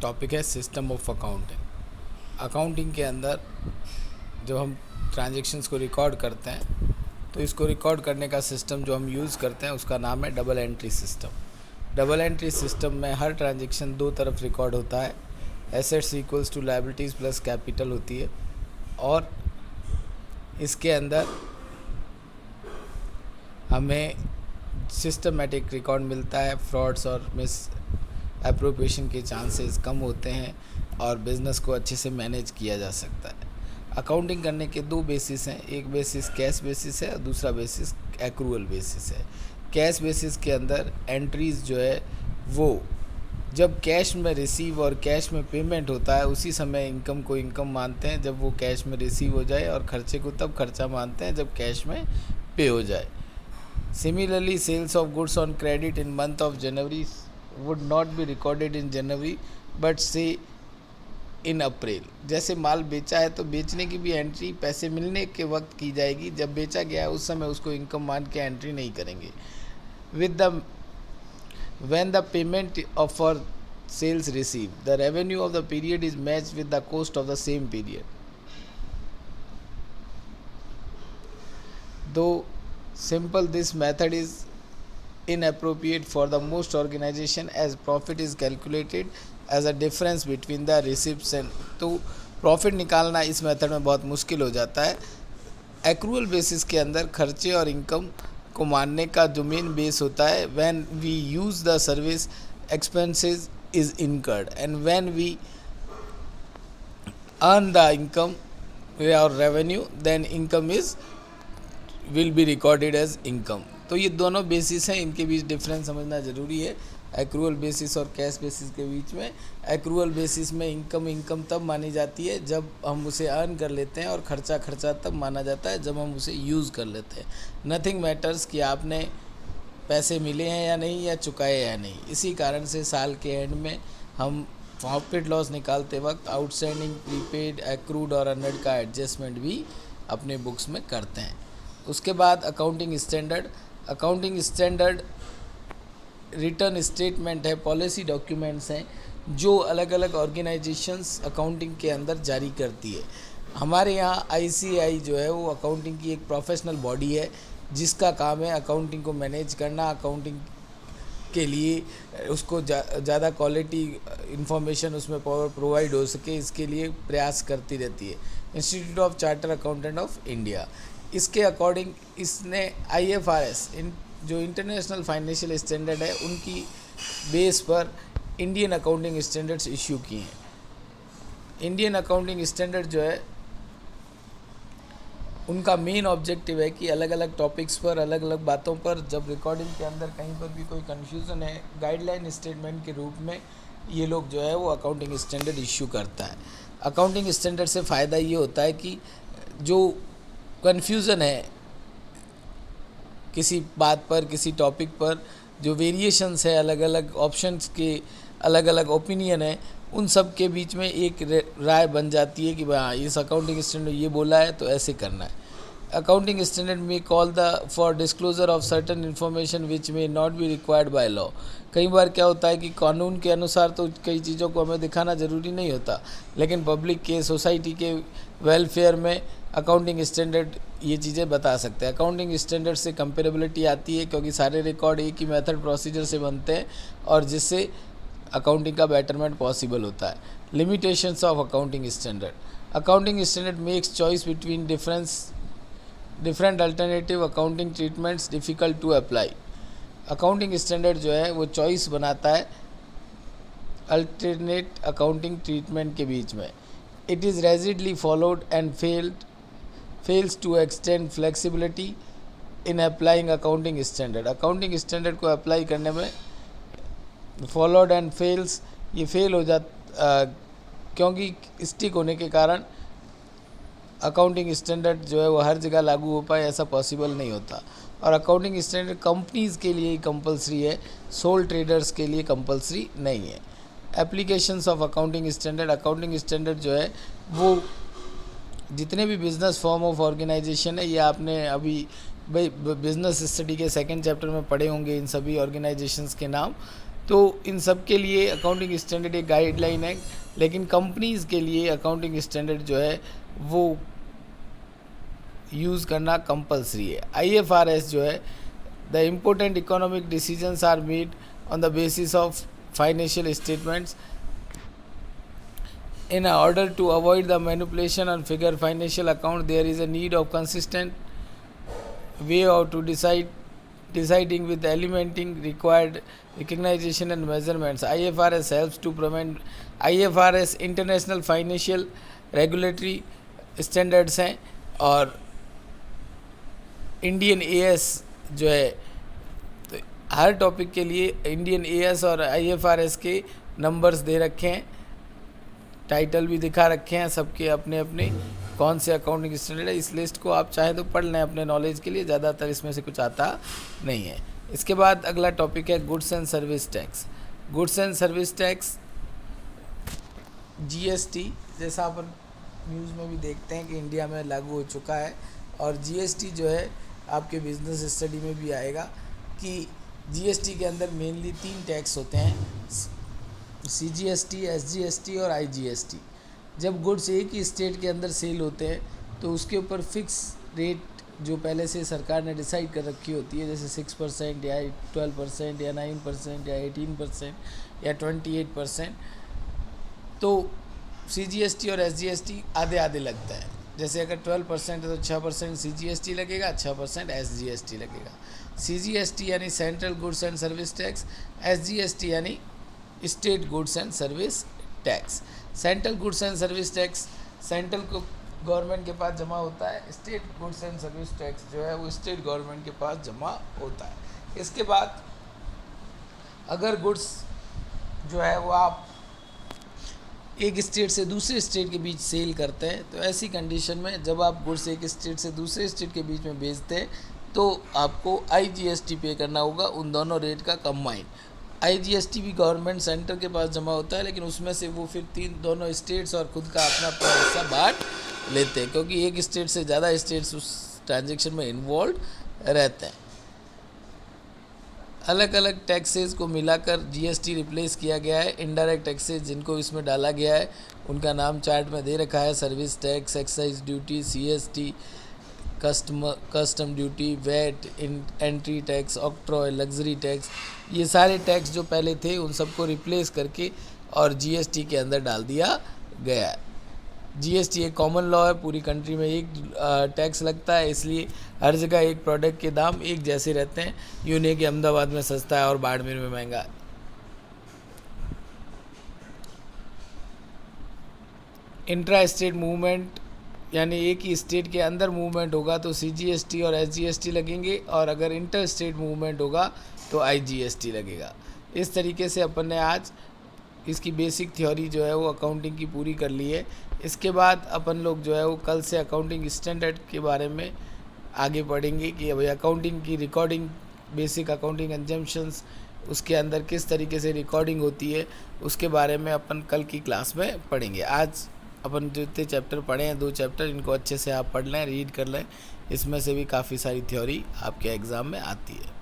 Topic है system of accounting. Accounting के अंदर जब हम ट्रांजैक्शंस को रिकॉर्ड करते हैं तो इसको रिकॉर्ड करने का सिस्टम जो हम यूज़ करते हैं उसका नाम है double entry system. Double entry system में हर ट्रांजैक्शन दो तरफ रिकॉर्ड होता है। Assets equals to liabilities plus capital होती है और इसके अंदर हमें सिस्टमेटिक रिकॉर्ड मिलता है। फ्रॉड्स और मिस एप्रोप्रिएशन के चांसेस कम होते हैं और बिज़नेस को अच्छे से मैनेज किया जा सकता है। अकाउंटिंग करने के दो बेसिस हैं, एक बेसिस कैश बेसिस है और दूसरा बेसिस एक्रूअल बेसिस है। कैश बेसिस के अंदर एंट्रीज़ जो है वो जब कैश में रिसीव और कैश में पेमेंट होता है उसी समय इनकम को इनकम मानते हैं जब वो कैश में रिसीव हो जाए, और खर्चे को तब खर्चा मानते हैं जब कैश में पे हो जाए। Similarly sales of goods on credit in month of January would not be recorded in January but say in अप्रैल। जैसे माल बेचा है तो बेचने की भी एंट्री पैसे मिलने के वक्त की जाएगी, जब बेचा गया है उस समय उसको इनकम मान के एंट्री नहीं करेंगे। With the when the payment of for sales received, the revenue of the period is matched with the cost of the same period. Though simple, this method is inappropriate for the most organization as profit is calculated as a difference between the receipts and तो profit निकालना इस method में बहुत मुश्किल हो जाता है। Accrual basis के अंदर खर्चे और इनकम को मानने का जो मेन बेस होता है, when we use the service expenses is incurred and when we earn the income और revenue then income is will be recorded as income. तो ये दोनों बेसिस हैं, इनके बीच डिफरेंस समझना ज़रूरी है। एक्रूअल बेसिस और कैश बेसिस के बीच में, एक्रूअल बेसिस में इनकम तब मानी जाती है जब हम उसे अर्न कर लेते हैं और खर्चा तब माना जाता है जब हम उसे यूज़ कर लेते हैं। नथिंग मैटर्स कि आपने पैसे मिले हैं या नहीं या चुकाए या नहीं। इसी कारण से साल के एंड में हम प्रॉफिट लॉस निकालते वक्त आउटस्टैंडिंग, प्रीपेड, एक्रूड और अर्नड का एडजस्टमेंट भी अपने बुक्स में करते हैं। उसके बाद अकाउंटिंग स्टैंडर्ड रिटर्न स्टेटमेंट है, पॉलिसी डॉक्यूमेंट्स हैं जो अलग अलग ऑर्गेनाइजेशंस अकाउंटिंग के अंदर जारी करती है। हमारे यहाँ आईसीएआई जो है वो अकाउंटिंग की एक प्रोफेशनल बॉडी है जिसका काम है अकाउंटिंग को मैनेज करना, अकाउंटिंग के लिए उसको ज़्यादा क्वालिटी इंफॉर्मेशन उसमें प्रोवाइड हो सके, इसके लिए प्रयास करती रहती है। Institute of charter accountant of India, इसके अकॉर्डिंग इसने IFRS जो इंटरनेशनल फाइनेंशियल स्टैंडर्ड है उनकी बेस पर इंडियन अकाउंटिंग स्टैंडर्ड्स इश्यू किए हैं। इंडियन अकाउंटिंग स्टैंडर्ड जो है उनका मेन ऑब्जेक्टिव है कि अलग अलग टॉपिक्स पर, अलग अलग बातों पर जब रिकॉर्डिंग के अंदर कहीं पर भी कोई कन्फ्यूज़न है, गाइडलाइन स्टेटमेंट के रूप में ये लोग जो है वो अकाउंटिंग स्टैंडर्ड इश्यू करता है। अकाउंटिंग स्टैंडर्ड से फ़ायदा ये होता है कि जो कन्फ्यूज़न है किसी बात पर, किसी टॉपिक पर, जो वेरिएशंस है, अलग अलग ऑप्शंस के अलग अलग ओपिनियन है, उन सब के बीच में एक राय बन जाती है कि भाई इस अकाउंटिंग स्टैंडर्ड ये बोला है तो ऐसे करना है। अकाउंटिंग स्टैंडर्ड में call the for disclosure of certain information which may not be required by law. कई बार क्या होता है कि कानून के अनुसार तो कई चीज़ों को हमें दिखाना ज़रूरी नहीं होता, लेकिन पब्लिक के, सोसाइटी के वेलफेयर में अकाउंटिंग स्टैंडर्ड ये चीज़ें बता सकते हैं। अकाउंटिंग स्टैंडर्ड से कंपेरेबिलिटी आती है क्योंकि सारे रिकॉर्ड एक ही मेथड प्रोसीजर से बनते हैं और जिससे अकाउंटिंग का बेटरमेंट पॉसिबल होता है। Limitations of accounting standard makes choice between different alternative accounting treatments difficult to apply. Accounting standard जो है वो चॉइस बनाता है अल्टरनेट अकाउंटिंग ट्रीटमेंट के बीच में। It is rigidly followed and fails to extend flexibility in applying accounting standard। Accounting standard को apply करने में फॉलोड एंड फेल्स, ये फेल हो क्योंकि स्टिक होने के कारण अकाउंटिंग स्टैंडर्ड जो है वो हर जगह लागू हो पाए ऐसा पॉसिबल नहीं होता। और अकाउंटिंग स्टैंडर्ड कंपनीज़ के लिए ही कंपलसरी है, सोल ट्रेडर्स के लिए कंपलसरी नहीं है। एप्लीकेशंस ऑफ अकाउंटिंग स्टैंडर्ड जो है वो जितने भी बिज़नेस फॉर्म ऑफ ऑर्गेनाइजेशन है, ये आपने अभी बिज़नेस स्टडी के सेकंड चैप्टर में पढ़े होंगे इन सभी ऑर्गेनाइजेशंस के नाम। तो इन सब के लिए अकाउंटिंग स्टैंडर्ड एक गाइडलाइन है, लेकिन कंपनीज़ के लिए अकाउंटिंग स्टैंडर्ड जो है वो यूज़ करना कंपलसरी है। IFRS जो है, the important economic decisions are made on the basis of financial statements in order to avoid the manipulation and figure financial account. There is a need of consistent way of to deciding with elementing required recognition and measurements. IFRS helps to prevent IFRS international financial regulatory standards हैं, और Indian AS जो है, तो हर topic के लिए Indian AS और IFRS के numbers they रखे हैं, टाइटल भी दिखा रखे हैं सबके अपने अपने कौन से अकाउंटिंग स्टैंडर्ड है। इस लिस्ट को आप चाहें तो पढ़ लें अपने नॉलेज के लिए, ज़्यादातर इसमें से कुछ आता नहीं है। इसके बाद अगला टॉपिक है goods and service tax. Goods and service tax GST, जैसा अपन न्यूज़ में भी देखते हैं कि इंडिया में लागू हो चुका है, और GST जो है आपके बिजनेस स्टडी में भी आएगा कि GST के अंदर मेनली 3 टैक्स होते हैं, CGST, SGST और IGST। जब गुड्स एक ही स्टेट के अंदर सेल होते हैं तो उसके ऊपर फिक्स रेट जो पहले से सरकार ने डिसाइड कर रखी होती है, जैसे 6% या 12% या 9% या 18% या 28%, तो CGST और SGST आधे आधे लगता है। जैसे अगर 12% है तो 6% CGST लगेगा, 6% SGST लगेगा। CGST यानी central goods and service tax, SGST यानी state goods and service tax. Central goods and service tax central को गवर्नमेंट के पास जमा होता है, state goods and service tax जो है वो स्टेट गवर्नमेंट के पास जमा होता है। इसके बाद अगर गुड्स जो है वो आप एक स्टेट से दूसरे स्टेट के बीच सेल करते हैं, तो ऐसी कंडीशन में जब आप गुड्स एक स्टेट से दूसरे स्टेट के बीच में बेचते हैं तो आपको IGST पे करना होगा, उन दोनों रेट का कंबाइन। IGST भी गवर्नमेंट सेंटर के पास जमा होता है, लेकिन उसमें से वो फिर दोनों स्टेट्स और खुद का अपना अपना हिस्सा बांट लेते हैं, क्योंकि एक स्टेट से ज़्यादा स्टेट्स उस ट्रांजैक्शन में इन्वॉल्व रहते हैं। अलग अलग टैक्सेस को मिलाकर GST रिप्लेस किया गया है। इनडायरेक्ट टैक्सेस जिनको इसमें डाला गया है उनका नाम चार्ट में दे रखा है, service tax, excise duty, CST, custom duty, VAT, entry tax, octroi, luxury tax. ये सारे टैक्स जो पहले थे उन सबको रिप्लेस करके और GST के अंदर डाल दिया गया है। GST एक कॉमन लॉ है, पूरी कंट्री में एक टैक्स लगता है, इसलिए हर जगह एक प्रोडक्ट के दाम एक जैसे रहते हैं। यूँ नहीं कि अहमदाबाद में सस्ता है और बाड़मेर में महंगा है। इंट्रा स्टेट मूवमेंट यानी एक ही स्टेट के अंदर मूवमेंट होगा तो CGST और SGST लगेंगे, और अगर इंटर स्टेट मूवमेंट होगा तो IGST लगेगा। इस तरीके से अपन ने आज इसकी बेसिक थ्योरी जो है वो अकाउंटिंग की पूरी कर ली है। इसके बाद अपन लोग जो है वो कल से अकाउंटिंग स्टैंडर्ड के बारे में आगे पढ़ेंगे कि भाई अकाउंटिंग की रिकॉर्डिंग, बेसिक अकाउंटिंग एग्जाम्पशंस, उसके अंदर किस तरीके से रिकॉर्डिंग होती है, उसके बारे में अपन कल की क्लास में पढ़ेंगे। आज अपन जितने चैप्टर पढ़े हैं 2 चैप्टर, इनको अच्छे से आप पढ़ लें, रीड कर लें, इसमें से भी काफ़ी सारी थ्योरी आपके एग्ज़ाम में आती है।